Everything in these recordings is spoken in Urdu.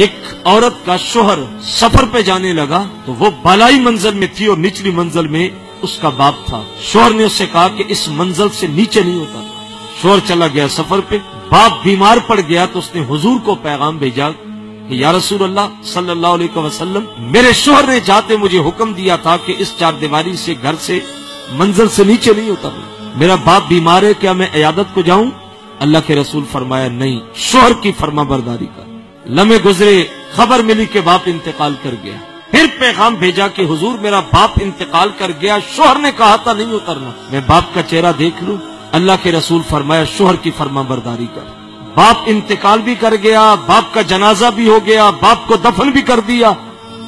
ایک عورت کا شوہر سفر پہ جانے لگا تو وہ بالائی منزل میں تھی اور نچلی منزل میں اس کا باپ تھا. شوہر نے اس سے کہا کہ اس منزل سے نیچے نہیں ہوتا. شوہر چلا گیا سفر پہ. باپ بیمار پڑ گیا تو اس نے حضور کو پیغام بھیجا کہ یا رسول اللہ صلی اللہ علیہ وسلم، میرے شوہر نے جاتے مجھے حکم دیا تھا کہ اس چار دیواری سے، گھر سے، منزل سے نیچے نہیں ہوتا. میرا باپ بیمار ہے، کیا میں عیادت کو جاؤں؟ اللہ کے رسول فرمایا نہیں، شوہر کی فرما برداری کا. لمحے گزرے، خبر ملی کہ باپ انتقال کر گیا. پھر پیغام بھیجا کہ حضور میرا باپ انتقال کر گیا، شوہر نے کہا تھا نہیں اترنا، میں باپ کا چہرہ دیکھ لوں. اللہ کے رسول فرمایا شوہر کی فرما برداری کر. باپ انتقال بھی کر گیا، باپ کا جنازہ بھی ہو گیا، باپ کو دفن بھی کر دیا.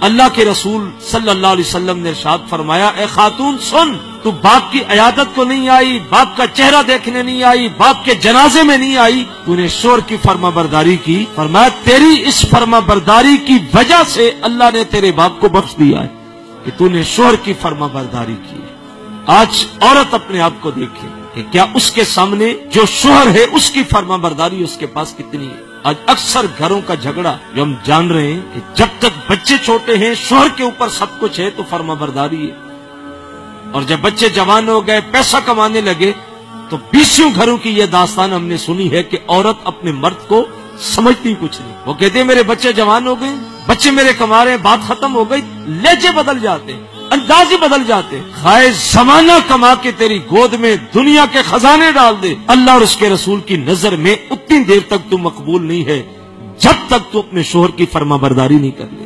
اللہ کے رسول صلی اللہ علیہ وسلم نے ارشاد فرمایا اے خاتون سن، تو باپ کی عیادت کو نہیں آئی، باپ کا چہرہ دیکھنے نہیں آئی، باپ کے جنازے میں نہیں آئی، تو نے شوہر کی فرما برداری کی. فرمایا تیری اس فرما برداری کی وجہ سے اللہ نے تیرے باپ کو بخش دیا ہے کہ تو نے شوہر کی فرما برداری کی ہے. آج عورت اپنے آپ کو دیکھے کہ کیا اس کے سامنے جو شوہر ہے اس کی فرما برداری اس کے پاس کتنی ہے. آج اکثر گھروں کا جھگڑا جو ہم جان رہے ہیں کہ جب تک بچے چھوٹے ہیں شوہر کے اوپر سب کچھ ہے تو فرما برداری ہے، اور جب بچے جوان ہو گئے، پیسہ کمانے لگے، تو 20 گھروں کی یہ داستان ہم نے سنی ہے کہ عورت اپنے مرد کو سمجھتی کچھ نہیں. وہ کہتے ہیں میرے بچے جوان ہو گئے، بچے میرے کما رہے ہیں، بات ختم ہو گئی. لہجے بدل جاتے ہیں، انداز ہی بدل جاتے. خواہ زمانہ کما کے تیری گود میں دنیا کے خزانے ڈال دے، اللہ اور اس کے رسول کی نظر میں اتنی دیر تک تو مقبول نہیں ہے جب تک تو اپنے شوہر کی فرما برداری نہیں کر لے.